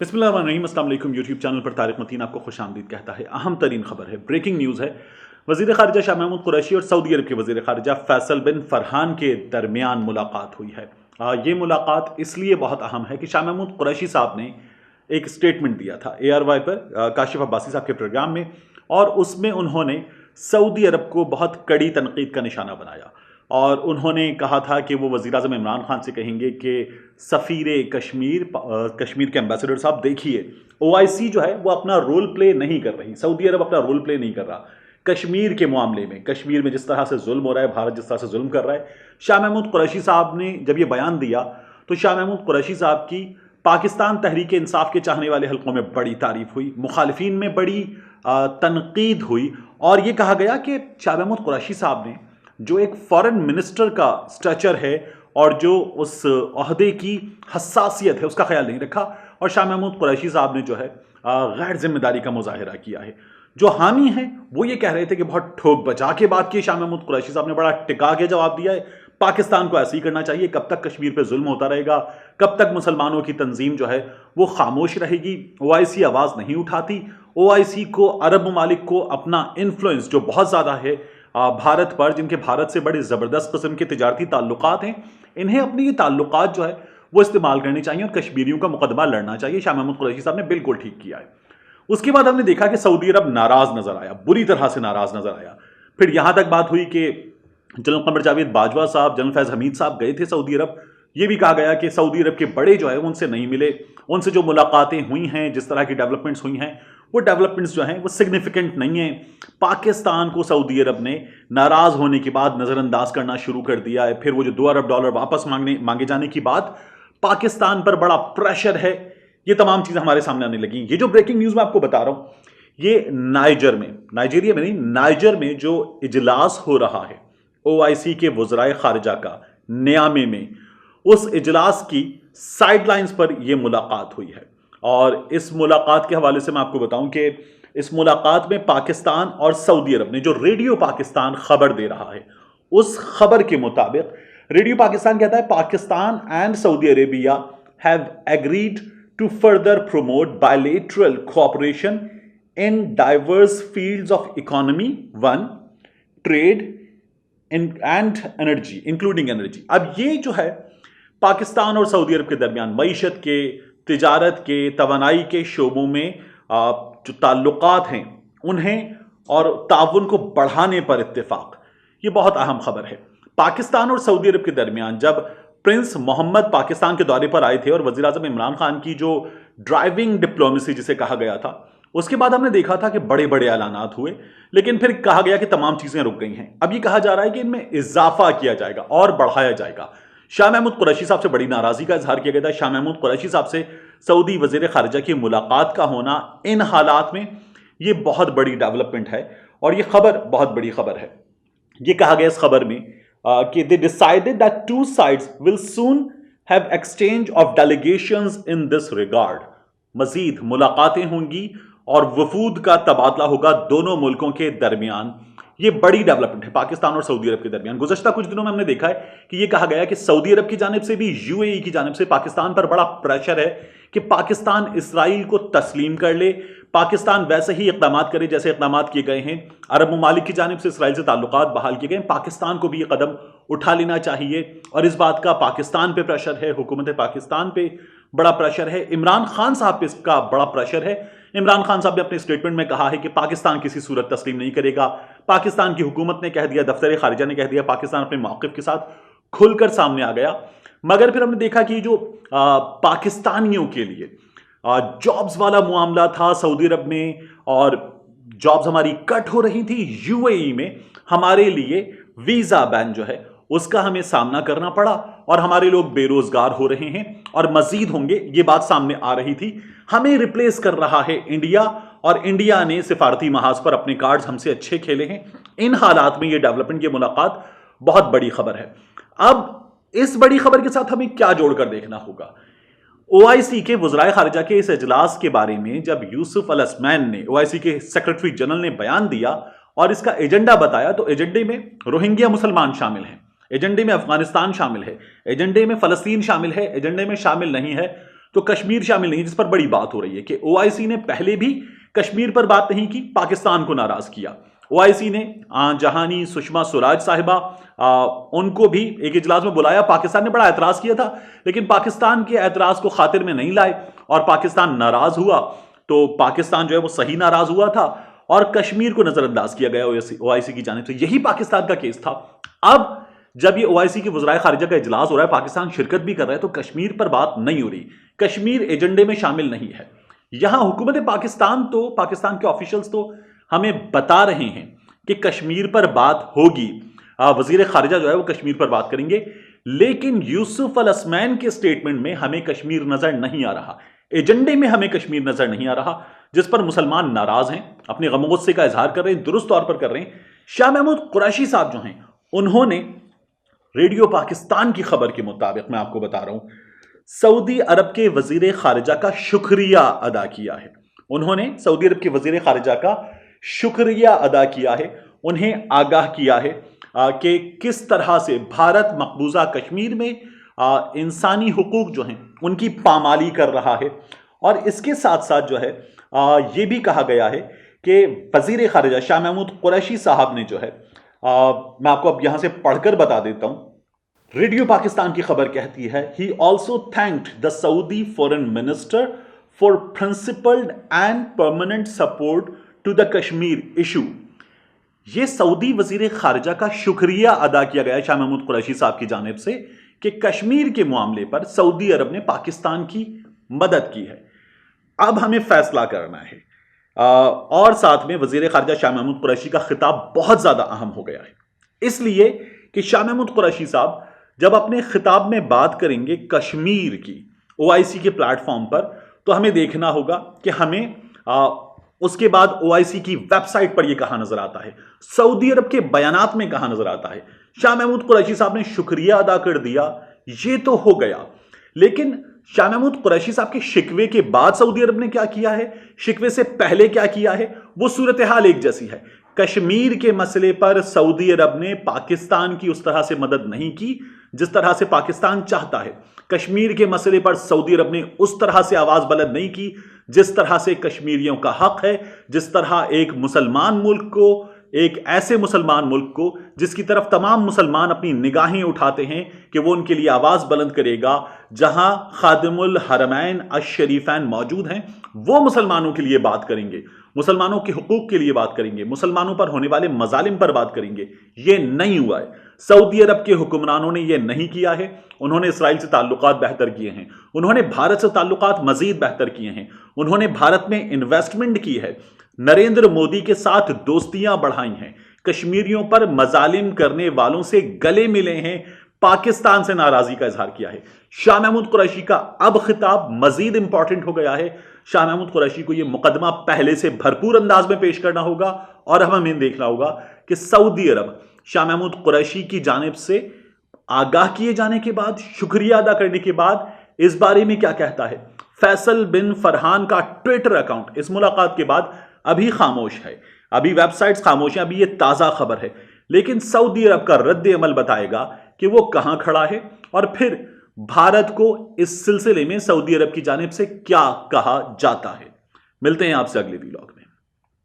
बिस्मिल्लाहिर्रहमानिर्रहीम। अस्सलाम वालेकुम। यूट्यूब चैनल पर तारिक मतीन आपको खुश आमदीद कहता है। अहम तरीन खबर है, ब्रेकिंग न्यूज़ है। वज़ीर ख़ारिजा शाह महमूद कुरैशी और सऊदी अरब के वज़ीर ख़ारिजा फैसल बिन फरहान के दरमियान मुलाकात हुई है। ये मुलाकात इसलिए बहुत अहम है कि शाह महमूद कुरैशी साहब ने एक स्टेटमेंट दिया था ARY पर काशिफ अब्बासी साहब के प्रोग्राम में, और उसमें उन्होंने सऊदी अरब को बहुत कड़ी तनकीद का निशाना बनाया। और उन्होंने कहा था कि वो वज़ीर-ए-आज़म इमरान खान से कहेंगे कि सफ़ीर कश्मीर के एम्बेसडर साहब, देखिए OIC जो है वो अपना रोल प्ले नहीं कर रही, सऊदी अरब अपना रोल प्ले नहीं कर रहा कश्मीर के मामले में। कश्मीर में जिस तरह से जुल्म हो रहा है, भारत जिस तरह से जुल्म कर रहा है। शाह महमूद कुरैशी साहब ने जब ये बयान दिया तो शाह महमूद कुरैशी साहब की पाकिस्तान तहरीक इंसाफ के चाहने वाले हल्कों में बड़ी तारीफ हुई, मुखालिफिन में बड़ी तनकीद हुई, और ये कहा गया कि शाह महमूद कुरैशी साहब ने जो एक फॉरेन मिनिस्टर का स्ट्रक्चर है और जो उस ओहदे की हसासियत है उसका ख्याल नहीं रखा, और शाह महमूद कुरैशी साहब ने जो है गैर जिम्मेदारी का मुजाहिरा किया है। जो हामी हैं वो ये कह रहे थे कि बहुत ठोक बजा के बात की। शाह महमूद कुरैशी साहब ने बड़ा टिका के जवाब दिया है, पाकिस्तान को ऐसे ही करना चाहिए। कब तक कश्मीर पे जुल्म होता रहेगा, कब तक मुसलमानों की तंजीम जो है वो खामोश रहेगी। OIC आवाज़ नहीं उठाती। OIC को, अरब ममालिक को अपना इन्फ्लुएंस जो बहुत ज़्यादा है भारत पर, जिनके भारत से बड़े ज़बरदस्त किस्म के तिजारती ताल्लुकात हैं, इन्हें अपनी ये ताल्लुकात जो है वो इस्तेमाल करने चाहिए और कश्मीरियों का मुकदमा लड़ना चाहिए। शाह महमूद कुरैशी साहब ने बिल्कुल ठीक किया है। उसके बाद हमने देखा कि सऊदी अरब नाराज़ नज़र आया, बुरी तरह से नाराज़ नज़र आया। फिर यहाँ तक बात हुई कि जनरल कमर जावेद बाजवा साहब, जनरल फैज़ हमीद साहब गए थे सऊदी अरब। ये भी कहा गया कि सऊदी अरब के बड़े जो है उनसे नहीं मिले, उनसे जो मुलाकातें हुई हैं, जिस तरह की डेवलपमेंट्स हुई हैं, वो डेवलपमेंट्स जो हैं वो सिग्निफिकेंट नहीं हैं। पाकिस्तान को सऊदी अरब ने नाराज़ होने के बाद नज़रअंदाज करना शुरू कर दिया है। फिर वो जो $2 अरब वापस मांगे जाने की बात, पाकिस्तान पर बड़ा प्रेशर है, ये तमाम चीज़ें हमारे सामने आने लगी। ये जो ब्रेकिंग न्यूज़ मैं आपको बता रहा हूँ, ये नाइजीरिया में नहीं, नाइजर में जो इजलास हो रहा है OIC के वज़राए ख़ारिजा का नियामे में, उस इजलास की साइडलाइंस पर यह मुलाकात हुई है। और इस मुलाकात के हवाले से मैं आपको बताऊं कि इस मुलाकात में पाकिस्तान और सऊदी अरब ने, जो रेडियो पाकिस्तान खबर दे रहा है, उस खबर के मुताबिक रेडियो पाकिस्तान कहता है Pakistan and Saudi Arabia have agreed to further promote bilateral cooperation in diverse fields of economy, one, trade and energy, including energy. अब ये जो है पाकिस्तान और सऊदी अरब के दरमियान मईशत के, तिजारत के, तवानाई के शोबों में जो ताल्लुकात हैं उन्हें और ताउन को बढ़ाने पर इत्तेफाक, ये बहुत अहम खबर है। पाकिस्तान और सऊदी अरब के दरमियान जब प्रिंस मोहम्मद पाकिस्तान के दौरे पर आए थे और वज़ीर-ए-आज़म इमरान खान की जो ड्राइविंग डिप्लोमेसी जिसे कहा गया था, उसके बाद हमने देखा था कि बड़े बड़े ऐलानात हुए, लेकिन फिर कहा गया कि तमाम चीज़ें रुक गई हैं। अब ये कहा जा रहा है कि इनमें इजाफा किया जाएगा और बढ़ाया जाएगा। शाह महमूद कुरैशी साहब से बड़ी नाराज़गी का इजहार किया गया था। शाह महमूद कुरैशी साहब से सऊदी वज़ीर ख़ारिजा की मुलाकात का होना इन हालात में ये बहुत बड़ी डेवलपमेंट है, और ये खबर बहुत बड़ी खबर है। ये कहा गया इस खबर में कि they decided that two sides will soon have exchange of delegations in this regard. मजीद मुलाकातें होंगी और वफूद का तबादला होगा दोनों मुल्कों के दरमियान। ये बड़ी डेवलपमेंट है पाकिस्तान और सऊदी अरब के दरमियान। गुज़श्ता कुछ दिनों में हमने देखा है कि ये कहा गया कि सऊदी अरब की जानिब से भी, UAE की जानिब से पाकिस्तान पर बड़ा प्रेशर है कि पाकिस्तान इसराइल को तस्लीम कर ले, पाकिस्तान वैसे ही इक़दाम करे जैसे इक़दाम किए गए हैं। अरब ममालिक की जानिब से इसराइल से ताल्लुकात बहाल किए गए, पाकिस्तान को भी ये कदम उठा लेना चाहिए, और इस बात का पाकिस्तान पे प्रेशर है, हुकूमत पाकिस्तान पे बड़ा प्रेशर है, इमरान खान साहब पे इसका बड़ा प्रेशर है। इमरान खान साहब ने अपने स्टेटमेंट में कहा है कि पाकिस्तान किसी सूरत तस्लीम नहीं करेगा। पाकिस्तान की हुकूमत ने कह दिया, दफ्तर खारिजा ने कह दिया, पाकिस्तान अपने मौक़िफ़ के साथ खुलकर सामने आ गया। मगर फिर हमने देखा कि जो पाकिस्तानियों के लिए जॉब्स वाला मामला था सऊदी अरब में, और जॉब्स हमारी कट हो रही थी UAE में, हमारे लिए वीज़ा बैन जो है उसका हमें सामना करना पड़ा, और हमारे लोग बेरोजगार हो रहे हैं और मजीद होंगे, ये बात सामने आ रही थी। हमें रिप्लेस कर रहा है इंडिया, और इंडिया ने सिफारती महाज पर अपने कार्ड्स हमसे अच्छे खेले हैं। इन हालात में ये डेवलपमेंट, ये मुलाकात बहुत बड़ी खबर है। अब इस बड़ी खबर के साथ हमें क्या जोड़कर देखना होगा? OIC के वज़राए ख़ारिजा के इस इजलास के बारे में जब यूसुफ अल असमैन ने, OIC के सेक्रेटरी जनरल ने बयान दिया और इसका एजेंडा बताया, तो एजेंडे में रोहिंग्या मुसलमान शामिल हैं, एजेंडे में अफगानिस्तान शामिल है, एजेंडे में फ़लस्तीन शामिल है, एजेंडे में शामिल नहीं है تو کشمیر شامل نہیں، جس پر بڑی بات ہو رہی ہے کہ OIC نے پہلے بھی کشمیر پر بات نہیں کی، پاکستان کو ناراض کیا۔ OIC نے جہانی سشما سوراج صاحبہ ان کو بھی ایک اجلاس میں بلایا، پاکستان نے بڑا اعتراض کیا تھا، لیکن پاکستان کے اعتراض کو خاطر میں نہیں لائے اور پاکستان ناراض ہوا۔ تو پاکستان جو ہے وہ صحیح ناراض ہوا تھا اور کشمیر کو نظر انداز کیا گیا OIC کی جانب سے۔ یہی پاکستان کا کیس تھا۔ اب جب یہ OIC کے وزرائے خارجہ کا اجلاس ہو رہا ہے، پاکستان شرکت بھی کر رہا ہے، تو کشمیر پر بات نہیں ہو رہی، کشمیر ایجنڈے میں شامل نہیں ہے۔ یہاں حکومت پاکستان کے آفیشلز تو ہمیں بتا رہے ہیں کہ کشمیر پر بات ہوگی، وزیر خارجہ جو ہے وہ کشمیر پر بات کریں گے، لیکن یوسف الاسمین کے سٹیٹمنٹ میں ہمیں کشمیر نظر نہیں آ رہا، ایجنڈے میں ہمیں کشمیر نظر نہیں آ رہا، جس پر مسلمان ناراض ہیں، اپنے غم و غصے کا اظہار کر رہے ہیں، درست طور پر کر رہے ہیں۔ شاہ محمود قریشی صاحب جو ہیں، انہوں نے ریڈیو پاکستان کی خبر کے مطابق، میں آپ کو بتا رہا ہوں، سعودی عرب کے وزیر خارجہ کا شکریہ ادا کیا ہے۔ انہوں نے سعودی عرب کے وزیر خارجہ کا شکریہ ادا کیا ہے، انہیں آگاہ کیا ہے کہ کس طرح سے بھارت مقبوضہ کشمیر میں انسانی حقوق جو ہیں ان کی پامالی کر رہا ہے، اور اس کے ساتھ ساتھ جو ہے یہ بھی کہا گیا ہے کہ وزیر خارجہ شاہ محمود قریشی صاحب نے جو ہے، میں آپ کو اب یہاں سے پڑھ کر بتا دیتا ہوں، ریڈیو پاکستان کی خبر کہتی ہے he also thanked the Saudi foreign minister for principled and permanent support to the Kashmir issue۔ یہ سعودی وزیر خارجہ کا شکریہ ادا کیا گیا شاہ محمود قریشی صاحب کی جانب سے کہ کشمیر کے معاملے پر سعودی عرب نے پاکستان کی مدد کی ہے۔ اب ہمیں فیصلہ کرنا ہے، اور ساتھ میں وزیر خارجہ شاہ محمود قریشی کا خطاب بہت زیادہ اہم ہو گیا ہے، اس لیے کہ شاہ محمود قریشی صاحب جب اپنے خطاب میں بات کریں گے کشمیر کی OIC کے پلیٹ فارم پر، تو ہمیں دیکھنا ہوگا کہ ہمیں اس کے بعد OIC کی ویب سائٹ پر یہ کہاں نظر آتا ہے، سعودی عرب کے بیانات میں کہاں نظر آتا ہے۔ شاہ محمود قریشی صاحب نے شکریہ ادا کر دیا، یہ تو ہو گیا، لیکن شاہ محمود قریشی صاحب کے شکوے کے بعد سعودی عرب نے کیا کیا ہے، شکوے سے پہلے کیا کیا ہے، وہ صورتحال ایک جیسی ہے۔ کشمیر کے مسئلے پر سعودی عرب نے پاکستان کی اس طرح سے مدد نہیں کی جس طرح سے پاکستان چاہتا ہے، کشمیر کے مسئلے پر سعودی عرب نے اس طرح سے آواز بلند نہیں کی جس طرح سے کشمیریوں کا حق ہے، جس طرح ایک مسلمان ملک کو، ایک ایسے مسلمان ملک کو جس کی طرف تمام مسلمان اپنی نگاہیں اٹھاتے ہیں کہ وہ ان کے لیے آواز بلند کرے گا، جہاں خادم الحرمین الشریفین موجود ہیں، وہ مسلمانوں کے لیے بات کریں گے، مسلمانوں کے حقوق کے لیے بات کریں گے، مسلمانوں پر ہونے والے مظالم پر بات کریں گے۔ یہ نہیں ہوا ہے، سعودی عرب کے حکمرانوں نے یہ نہیں کیا ہے۔ انہوں نے اسرائیل سے تعلقات بہتر کیے ہیں، انہوں نے بھارت سے تعلقات مزید بہتر کیے ہیں، انہوں نے بھارت میں انویسٹمنٹ کی ہے، نریندر مودی کے ساتھ دوستیاں بڑھائی ہیں، کشمیریوں پر مظالم کرنے والوں سے گلے ملے ہیں، پاکستان سے ناراضی کا اظہار کیا ہے۔ شاہ محمود قریشی کا اب خطاب مزید امپورٹنٹ ہو گیا ہے۔ شاہ محمود قریشی کو یہ مقدمہ پہلے سے بھرپور انداز میں پیش کرنا ہوگا، اور ہمیں دیکھنا ہوگا کہ سعودی عرب شاہ محمود قریشی کی جانب سے آگاہ کیے جانے کے بعد، شکریہ ادا کرنے کے بعد، اس بارے میں کیا کہتا ہے۔ فیصل بن فرحان کا ٹویٹر اکاؤنٹ اس ملاقات کے بعد ابھی خاموش ہے، ابھی ویب سائٹس خاموش ہیں، ابھی یہ تازہ خبر ہے، لیکن سعودی عرب کا رد عمل بتائے گا کہ وہ کہاں کھڑا ہے، اور پھر بھارت کو اس سلسلے میں سعودی عرب کی جانب سے کیا کہا جاتا ہے۔ ملتے ہیں آپ سے اگلے ویلاگ میں۔